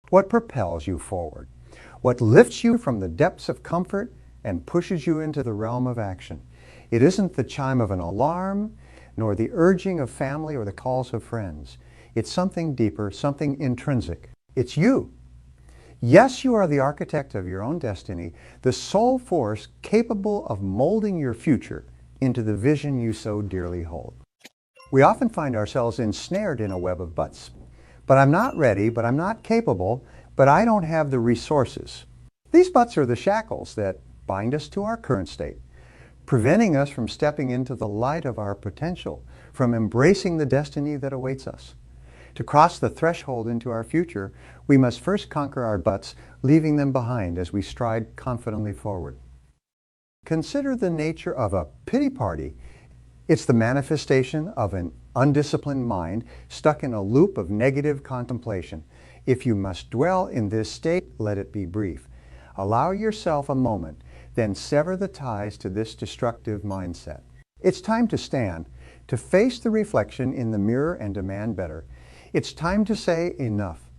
What propels you forward? What lifts you from the depths of comfort and pushes you into the realm of action? It isn't the chime of an alarm, nor the urging of family or the calls of friends. It's something deeper, something intrinsic. It's you. Yes, you are the architect of your own destiny, the sole force capable of molding your future into the vision you so dearly hold. We often find ourselves ensnared in a web of buts. But I'm not ready, but I'm not capable, but I don't have the resources. These buts are the shackles that bind us to our current state, preventing us from stepping into the light of our potential, from embracing the destiny that awaits us. To cross the threshold into our future, we must first conquer our buts, leaving them behind as we stride confidently forward. Consider the nature of a pity party. It's the manifestation of an undisciplined mind stuck in a loop of negative contemplation. If you must dwell in this state, let it be brief. Allow yourself a moment, then sever the ties to this destructive mindset. It's time to stand, to face the reflection in the mirror and demand better. It's time to say enough.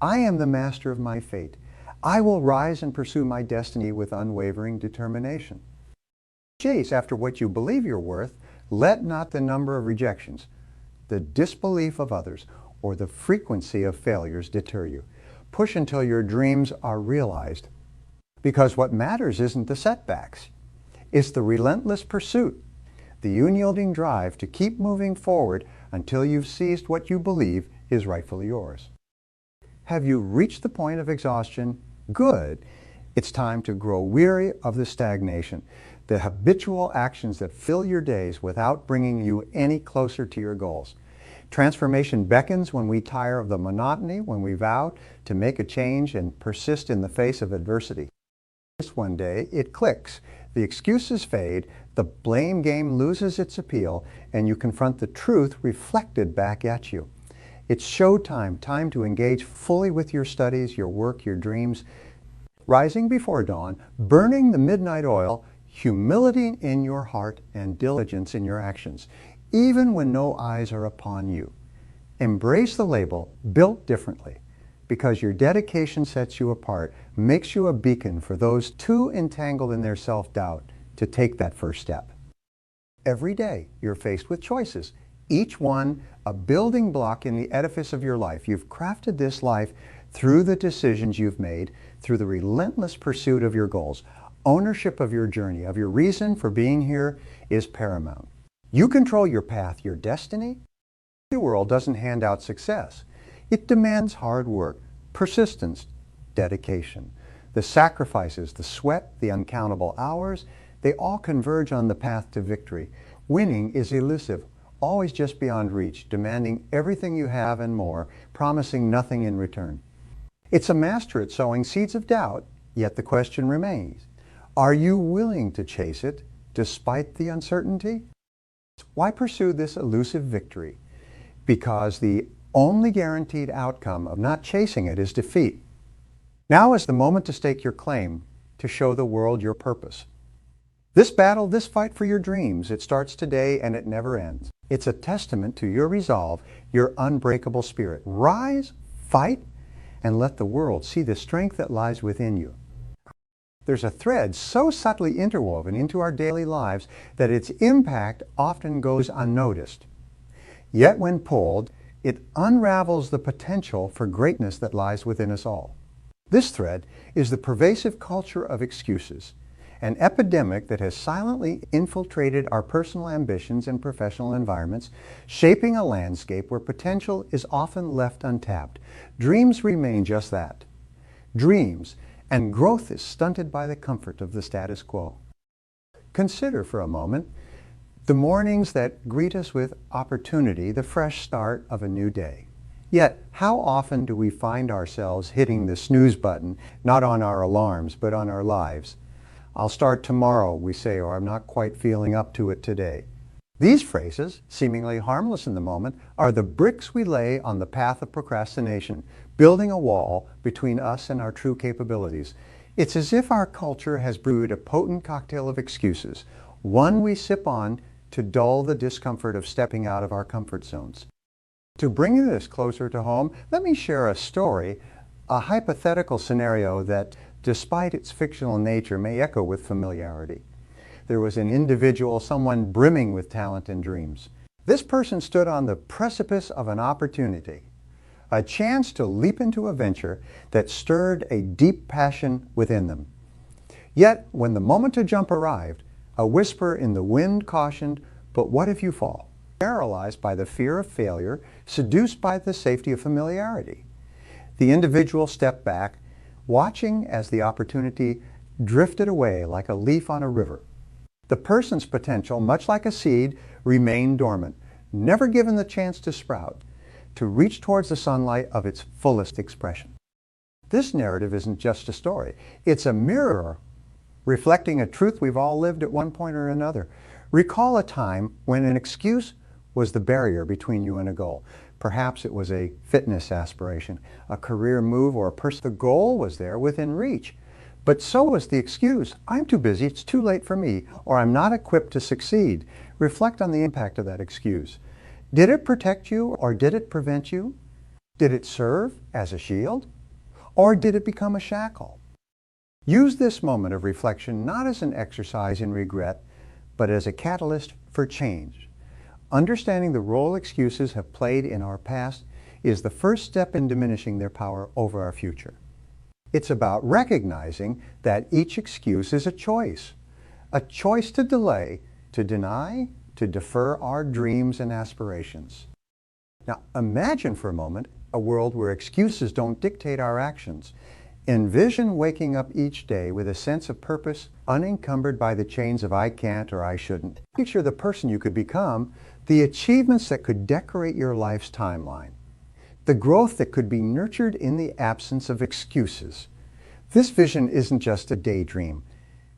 I am the master of my fate. I will rise and pursue my destiny with unwavering determination. Chase after what you believe you're worth. Let not the number of rejections, the disbelief of others, or the frequency of failures deter you. Push until your dreams are realized. Because what matters isn't the setbacks. It's the relentless pursuit, the unyielding drive to keep moving forward until you've seized what you believe is rightfully yours. Have you reached the point of exhaustion? Good. It's time to grow weary of the stagnation, the habitual actions that fill your days without bringing you any closer to your goals. Transformation beckons when we tire of the monotony, when we vow to make a change and persist in the face of adversity. One day, it clicks. The excuses fade, the blame game loses its appeal, and you confront the truth reflected back at you. It's showtime, time to engage fully with your studies, your work, your dreams. Rising before dawn, burning the midnight oil, humility in your heart and diligence in your actions, even when no eyes are upon you. Embrace the label, built differently, because your dedication sets you apart, makes you a beacon for those too entangled in their self-doubt to take that first step. Every day, you're faced with choices, each one a building block in the edifice of your life. You've crafted this life through the decisions you've made, through the relentless pursuit of your goals. Ownership of your journey, of your reason for being here, is paramount. You control your path, your destiny. The world doesn't hand out success. It demands hard work, persistence, dedication. The sacrifices, the sweat, the uncountable hours, they all converge on the path to victory. Winning is elusive, always just beyond reach, demanding everything you have and more, promising nothing in return. It's a master at sowing seeds of doubt, yet the question remains, are you willing to chase it despite the uncertainty? Why pursue this elusive victory? Because the only guaranteed outcome of not chasing it is defeat. Now is the moment to stake your claim, to show the world your purpose. This battle, this fight for your dreams, it starts today and it never ends. It's a testament to your resolve, your unbreakable spirit. Rise, fight, and let the world see the strength that lies within you. There's a thread so subtly interwoven into our daily lives that its impact often goes unnoticed. Yet when pulled, it unravels the potential for greatness that lies within us all. This thread is the pervasive culture of excuses, an epidemic that has silently infiltrated our personal ambitions and professional environments, shaping a landscape where potential is often left untapped. Dreams remain just that, dreams, and growth is stunted by the comfort of the status quo. Consider for a moment the mornings that greet us with opportunity, the fresh start of a new day. Yet, how often do we find ourselves hitting the snooze button, not on our alarms, but on our lives? I'll start tomorrow, we say, or I'm not quite feeling up to it today. These phrases, seemingly harmless in the moment, are the bricks we lay on the path of procrastination, building a wall between us and our true capabilities. It's as if our culture has brewed a potent cocktail of excuses, one we sip on to dull the discomfort of stepping out of our comfort zones. To bring this closer to home, let me share a story a hypothetical scenario that, despite its fictional nature, may echo with familiarity. There was an individual, someone brimming with talent and dreams. This person stood on the precipice of an opportunity, a chance to leap into a venture that stirred a deep passion within them. Yet, when the moment to jump arrived, a whisper in the wind cautioned, "But what if you fall?" Paralyzed by the fear of failure, seduced by the safety of familiarity. The individual stepped back, watching as the opportunity drifted away like a leaf on a river. The person's potential, much like a seed, remained dormant, never given the chance to sprout, to reach towards the sunlight of its fullest expression. This narrative isn't just a story. It's a mirror reflecting a truth we've all lived at one point or another. Recall a time when an excuse was the barrier between you and a goal. Perhaps it was a fitness aspiration, a career move, or a person. The goal was there within reach, but so was the excuse. "I'm too busy, it's too late for me," or "I'm not equipped to succeed." Reflect on the impact of that excuse. Did it protect you, or did it prevent you? Did it serve as a shield, or did it become a shackle? Use this moment of reflection not as an exercise in regret, but as a catalyst for change. Understanding the role excuses have played in our past is the first step in diminishing their power over our future. It's about recognizing that each excuse is a choice to delay, to deny, to defer our dreams and aspirations. Now, imagine for a moment a world where excuses don't dictate our actions. Envision waking up each day with a sense of purpose, unencumbered by the chains of "I can't" or "I shouldn't." Picture the person you could become, the achievements that could decorate your life's timeline, the growth that could be nurtured in the absence of excuses. This vision isn't just a daydream.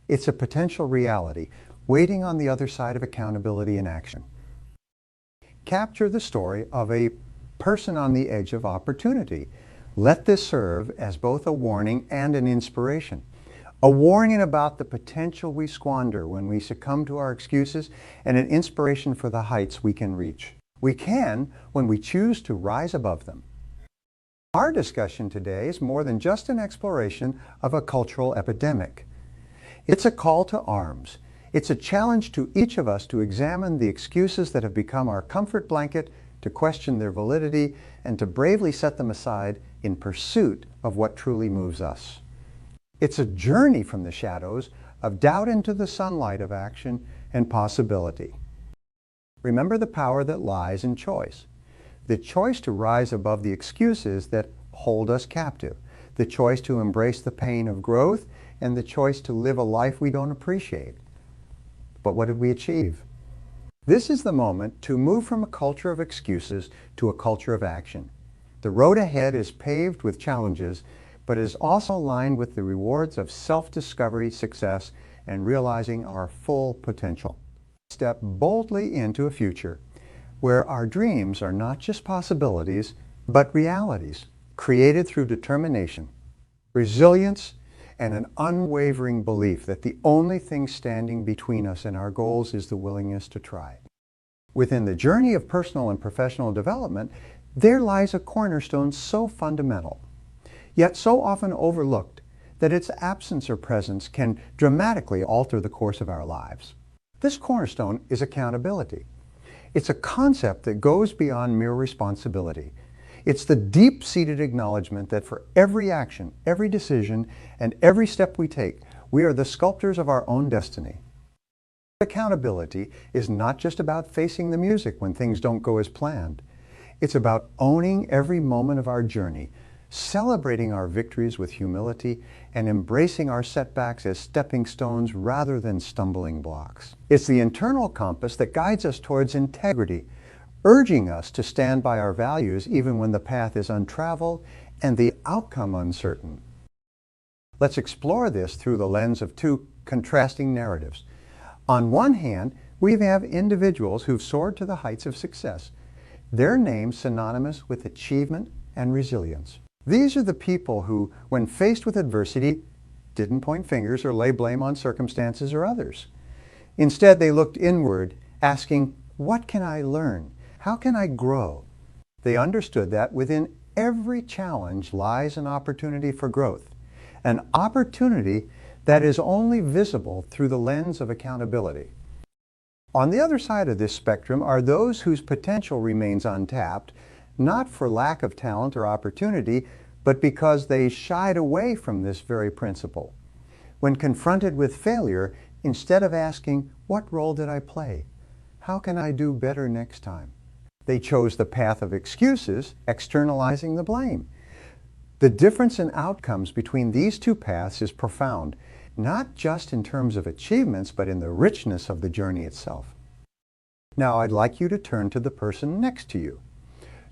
It's a potential reality, waiting on the other side of accountability and action. Capture the story of a person on the edge of opportunity. Let this serve as both a warning and an inspiration. A warning about the potential we squander when we succumb to our excuses, and an inspiration for the heights we can reach. We can when we choose to rise above them. Our discussion today is more than just an exploration of a cultural epidemic. It's a call to arms. It's a challenge to each of us to examine the excuses that have become our comfort blanket, to question their validity, and to bravely set them aside in pursuit of what truly moves us. It's a journey from the shadows of doubt into the sunlight of action and possibility. Remember the power that lies in choice. The choice to rise above the excuses that hold us captive. The choice to embrace the pain of growth, and the choice to live a life we don't appreciate. But what did we achieve? This is the moment to move from a culture of excuses to a culture of action. The road ahead is paved with challenges, but is also lined with the rewards of self-discovery, success, and realizing our full potential. Step boldly into a future where our dreams are not just possibilities, but realities, created through determination, resilience, and an unwavering belief that the only thing standing between us and our goals is the willingness to try. Within the journey of personal and professional development, there lies a cornerstone so fundamental, yet so often overlooked, that its absence or presence can dramatically alter the course of our lives. This cornerstone is accountability. It's a concept that goes beyond mere responsibility. It's the deep-seated acknowledgement that for every action, every decision, and every step we take, we are the sculptors of our own destiny. Accountability is not just about facing the music when things don't go as planned. It's about owning every moment of our journey, celebrating our victories with humility, and embracing our setbacks as stepping stones rather than stumbling blocks. It's the internal compass that guides us towards integrity, urging us to stand by our values even when the path is untraveled and the outcome uncertain. Let's explore this through the lens of two contrasting narratives. On one hand, we have individuals who've soared to the heights of success, their names synonymous with achievement and resilience. These are the people who, when faced with adversity, didn't point fingers or lay blame on circumstances or others. Instead, they looked inward, asking, "What can I learn? How can I grow?" They understood that within every challenge lies an opportunity for growth, an opportunity that is only visible through the lens of accountability. On the other side of this spectrum are those whose potential remains untapped, not for lack of talent or opportunity, but because they shied away from this very principle. When confronted with failure, instead of asking, "What role did I play? How can I do better next time?" they chose the path of excuses, externalizing the blame. The difference in outcomes between these two paths is profound, not just in terms of achievements, but in the richness of the journey itself. Now, I'd like you to turn to the person next to you.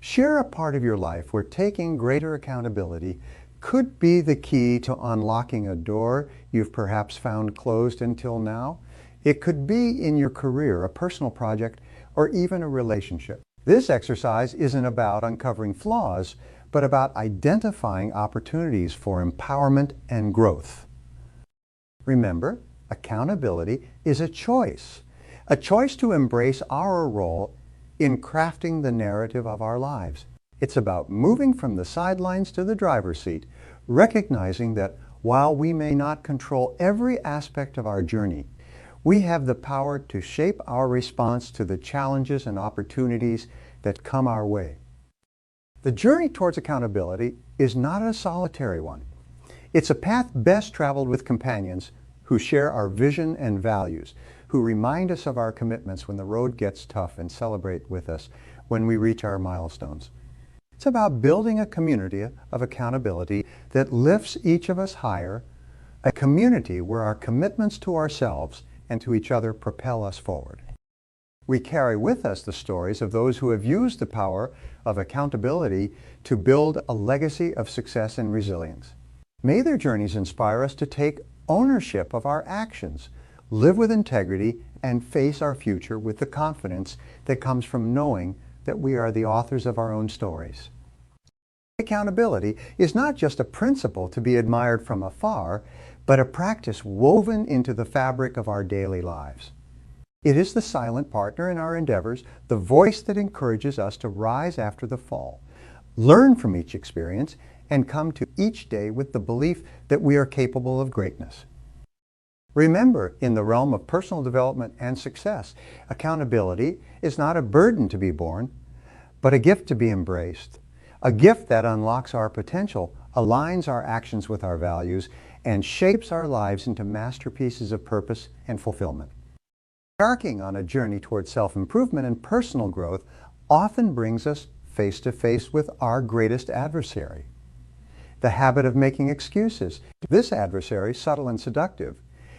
Share a part of your life where taking greater accountability could be the key to unlocking a door you've perhaps found closed until now. It could be in your career, a personal project, or even a relationship. This exercise isn't about uncovering flaws, but about identifying opportunities for empowerment and growth. Remember, accountability is a choice to embrace our role in crafting the narrative of our lives. It's about moving from the sidelines to the driver's seat, recognizing that while we may not control every aspect of our journey, we have the power to shape our response to the challenges and opportunities that come our way. The journey towards accountability is not a solitary one. It's a path best traveled with companions who share our vision and values, who remind us of our commitments when the road gets tough and celebrate with us when we reach our milestones. It's about building a community of accountability that lifts each of us higher, a community where our commitments to ourselves and to each other propel us forward. We carry with us the stories of those who have used the power of accountability to build a legacy of success and resilience. May their journeys inspire us to take ownership of our actions, live with integrity, and face our future with the confidence that comes from knowing that we are the authors of our own stories. Accountability is not just a principle to be admired from afar, but a practice woven into the fabric of our daily lives. It is the silent partner in our endeavors, the voice that encourages us to rise after the fall, learn from each experience, and come to each day with the belief that we are capable of greatness. Remember, in the realm of personal development and success, accountability is not a burden to be borne, but a gift to be embraced, a gift that unlocks our potential, aligns our actions with our values, and shapes our lives into masterpieces of purpose and fulfillment. Embarking on a journey towards self-improvement and personal growth often brings us face to face with our greatest adversary, the habit of making excuses. This adversary, subtle and seductive,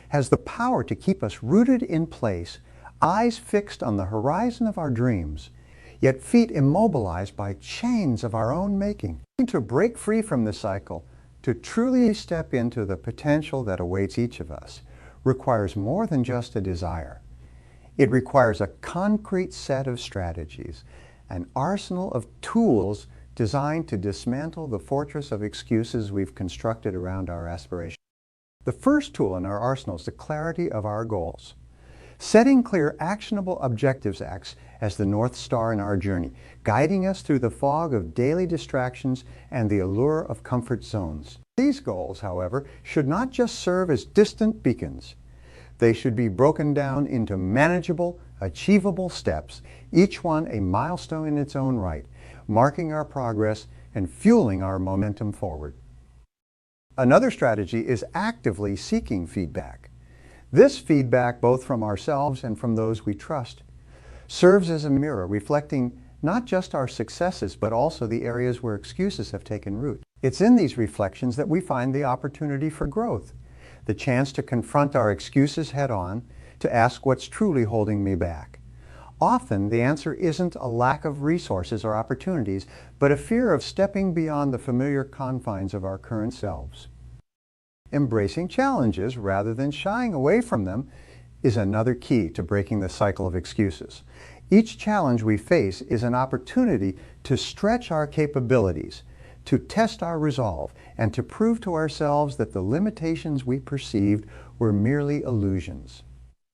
has the power to keep us rooted in place, eyes fixed on the horizon of our dreams, yet feet immobilized by chains of our own making. To break free from this cycle, to truly step into the potential that awaits each of us, requires more than just a desire. It requires a concrete set of strategies, an arsenal of tools designed to dismantle the fortress of excuses we've constructed around our aspirations. The first tool in our arsenal is the clarity of our goals. Setting clear, actionable objectives acts as the North Star in our journey, guiding us through the fog of daily distractions and the allure of comfort zones. These goals, however, should not just serve as distant beacons. They should be broken down into manageable, achievable steps, each one a milestone in its own right, marking our progress and fueling our momentum forward. Another strategy is actively seeking feedback. This feedback, both from ourselves and from those we trust, serves as a mirror reflecting not just our successes, but also the areas where excuses have taken root. It's in these reflections that we find the opportunity for growth, the chance to confront our excuses head on, to ask what's truly holding me back. Often, the answer isn't a lack of resources or opportunities, but a fear of stepping beyond the familiar confines of our current selves. Embracing challenges rather than shying away from them is another key to breaking the cycle of excuses. Each challenge we face is an opportunity to stretch our capabilities, to test our resolve, and to prove to ourselves that the limitations we perceived were merely illusions.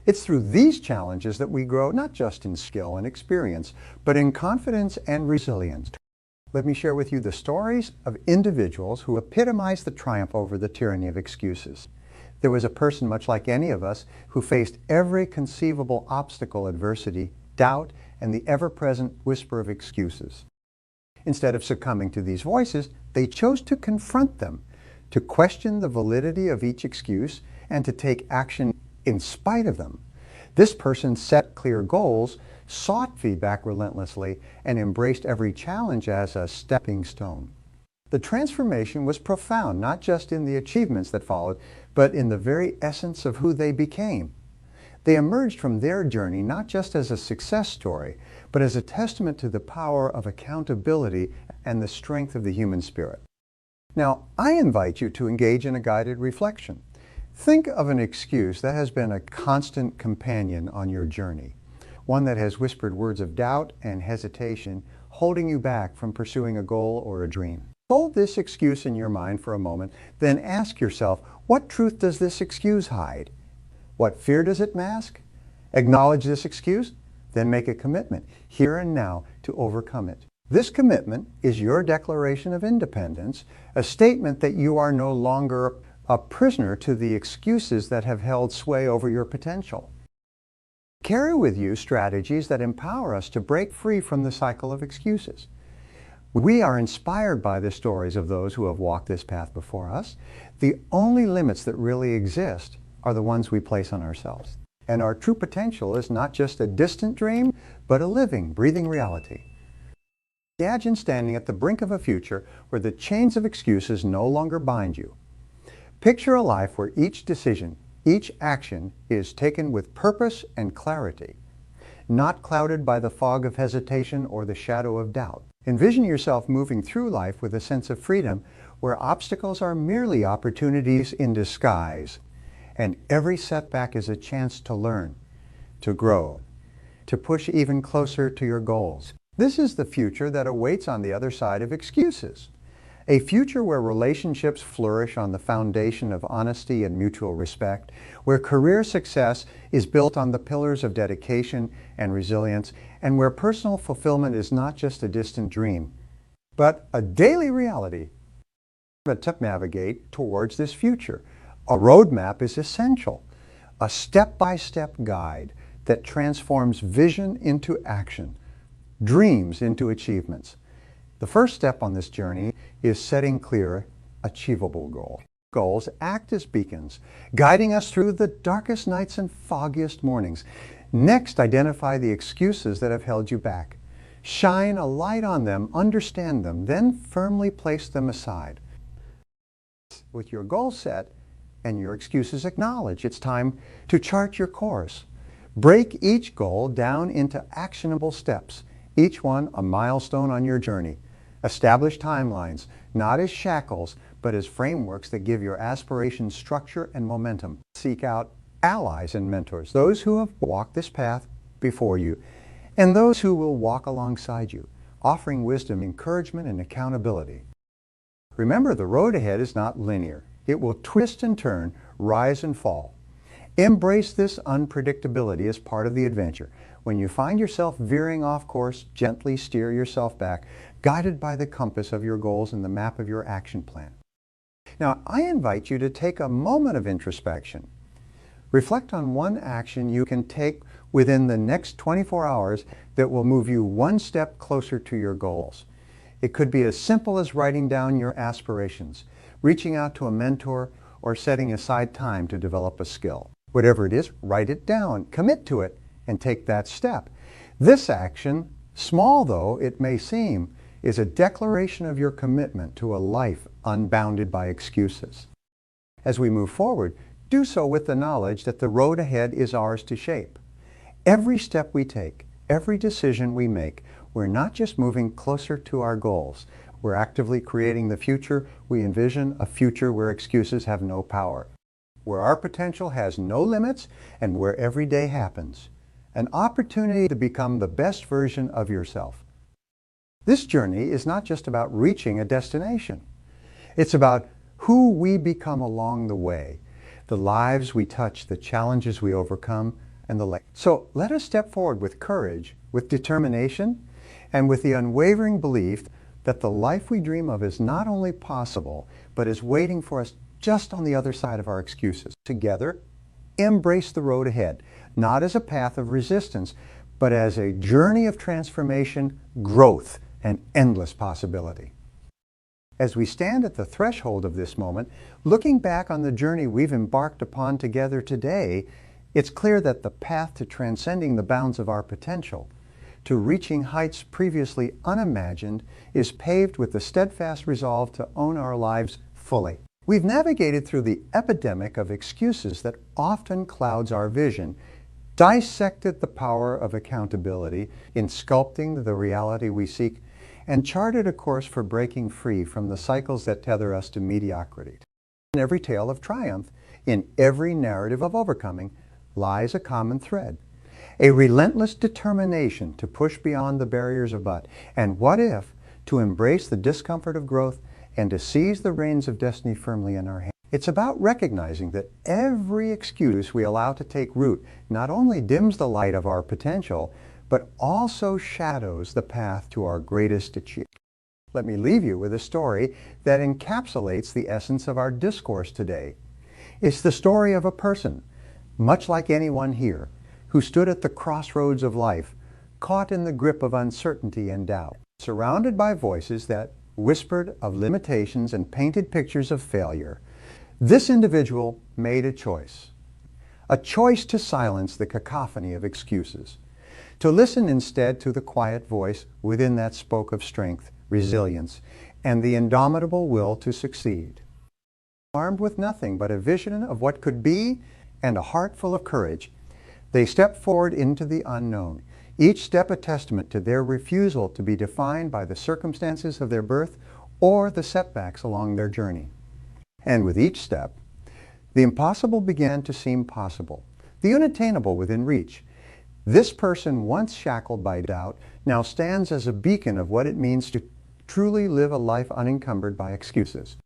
It's through these challenges that we grow not just in skill and experience, but in confidence and resilience. Let me share with you the stories of individuals who epitomize the triumph over the tyranny of excuses. There was a person, much like any of us, who faced every conceivable obstacle, adversity, doubt, and the ever-present whisper of excuses. Instead of succumbing to these voices, they chose to confront them, to question the validity of each excuse, and to take action in spite of them. This person set clear goals, sought feedback relentlessly, and embraced every challenge as a stepping stone. The transformation was profound, not just in the achievements that followed, but in the very essence of who they became. They emerged from their journey not just as a success story, but as a testament to the power of accountability and the strength of the human spirit. Now, I invite you to engage in a guided reflection. Think of an excuse that has been a constant companion on your journey, one that has whispered words of doubt and hesitation, holding you back from pursuing a goal or a dream. Hold this excuse in your mind for a moment, then ask yourself, what truth does this excuse hide? What fear does it mask? Acknowledge this excuse, then make a commitment, here and now, to overcome it. This commitment is your declaration of independence, a statement that you are no longer a prisoner to the excuses that have held sway over your potential. Carry with you strategies that empower us to break free from the cycle of excuses. We are inspired by the stories of those who have walked this path before us. The only limits that really exist are the ones we place on ourselves. And our true potential is not just a distant dream, but a living, breathing reality. Imagine standing at the brink of a future where the chains of excuses no longer bind you. Picture a life where each decision, each action is taken with purpose and clarity, not clouded by the fog of hesitation or the shadow of doubt. Envision yourself moving through life with a sense of freedom where obstacles are merely opportunities in disguise, and every setback is a chance to learn, to grow, to push even closer to your goals. This is the future that awaits on the other side of excuses. A future where relationships flourish on the foundation of honesty and mutual respect, where career success is built on the pillars of dedication and resilience, and where personal fulfillment is not just a distant dream, but a daily reality. To navigate towards this future, a roadmap is essential, a step-by-step guide that transforms vision into action, dreams into achievements. The first step on this journey is setting clear, achievable goals. Goals act as beacons, guiding us through the darkest nights and foggiest mornings. Next, identify the excuses that have held you back. Shine a light on them, understand them, then firmly place them aside. With your goal set and your excuses acknowledged, it's time to chart your course. Break each goal down into actionable steps, each one a milestone on your journey. Establish timelines, not as shackles, but as frameworks that give your aspirations structure and momentum. Seek out allies and mentors, those who have walked this path before you, and those who will walk alongside you, offering wisdom, encouragement, and accountability. Remember, the road ahead is not linear. It will twist and turn, rise and fall. Embrace this unpredictability as part of the adventure. When you find yourself veering off course, gently steer yourself back, guided by the compass of your goals and the map of your action plan. Now, I invite you to take a moment of introspection. Reflect on one action you can take within the next 24 hours that will move you one step closer to your goals. It could be as simple as writing down your aspirations, reaching out to a mentor, or setting aside time to develop a skill. Whatever it is, write it down, commit to it, and take that step. This action, small though it may seem, is a declaration of your commitment to a life unbounded by excuses. As we move forward, do so with the knowledge that the road ahead is ours to shape. Every step we take, every decision we make, we're not just moving closer to our goals. We're actively creating the future we envision, a future where excuses have no power, where our potential has no limits, and where every day happens. An opportunity to become the best version of yourself. This journey is not just about reaching a destination. It's about who we become along the way, the lives we touch, the challenges we overcome, and the like. So let us step forward with courage, with determination, and with the unwavering belief that the life we dream of is not only possible, but is waiting for us just on the other side of our excuses. Together, embrace the road ahead, not as a path of resistance, but as a journey of transformation, growth, and endless possibility. As we stand at the threshold of this moment, looking back on the journey we've embarked upon together today, it's clear that the path to transcending the bounds of our potential, to reaching heights previously unimagined, is paved with the steadfast resolve to own our lives fully. We've navigated through the epidemic of excuses that often clouds our vision, dissected the power of accountability in sculpting the reality we seek, and charted a course for breaking free from the cycles that tether us to mediocrity. In every tale of triumph, in every narrative of overcoming, lies a common thread. A relentless determination to push beyond the barriers of but, and what if, to embrace the discomfort of growth and to seize the reins of destiny firmly in our hands. It's about recognizing that every excuse we allow to take root not only dims the light of our potential, but also shadows the path to our greatest achievement. Let me leave you with a story that encapsulates the essence of our discourse today. It's the story of a person, much like anyone here, who stood at the crossroads of life, caught in the grip of uncertainty and doubt, surrounded by voices that whispered of limitations and painted pictures of failure. This individual made a choice to silence the cacophony of excuses, to listen instead to the quiet voice within that spoke of strength, resilience, and the indomitable will to succeed. Armed with nothing but a vision of what could be and a heart full of courage, they stepped forward into the unknown, each step a testament to their refusal to be defined by the circumstances of their birth or the setbacks along their journey. And with each step, the impossible began to seem possible, the unattainable within reach. This person, once shackled by doubt, now stands as a beacon of what it means to truly live a life unencumbered by excuses.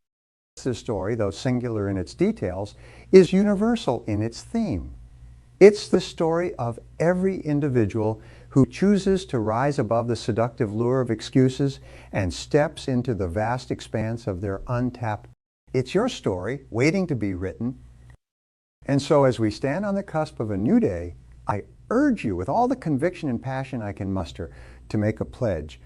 This story, though singular in its details, is universal in its theme. It's the story of every individual who chooses to rise above the seductive lure of excuses and steps into the vast expanse of their untapped. It's your story, waiting to be written. And so as we stand on the cusp of a new day, I urge you with all the conviction and passion I can muster to make a pledge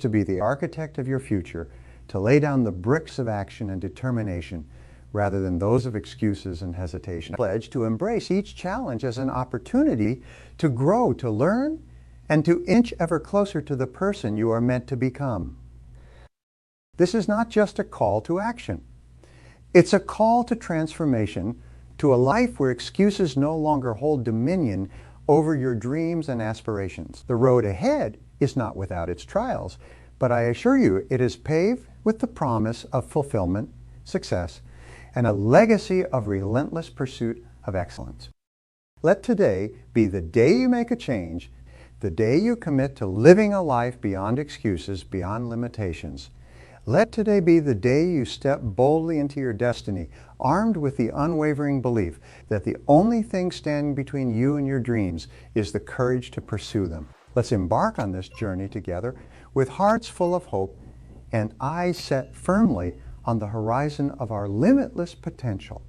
to be the architect of your future, to lay down the bricks of action and determination rather than those of excuses and hesitation. Pledge to embrace each challenge as an opportunity to grow, to learn, and to inch ever closer to the person you are meant to become. This is not just a call to action. It's a call to transformation, to a life where excuses no longer hold dominion over your dreams and aspirations. The road ahead is not without its trials, but I assure you it is paved with the promise of fulfillment, success, and a legacy of relentless pursuit of excellence. Let today be the day you make a change, the day you commit to living a life beyond excuses, beyond limitations. Let today be the day you step boldly into your destiny, armed with the unwavering belief that the only thing standing between you and your dreams is the courage to pursue them. Let's embark on this journey together with hearts full of hope and eyes set firmly on the horizon of our limitless potential.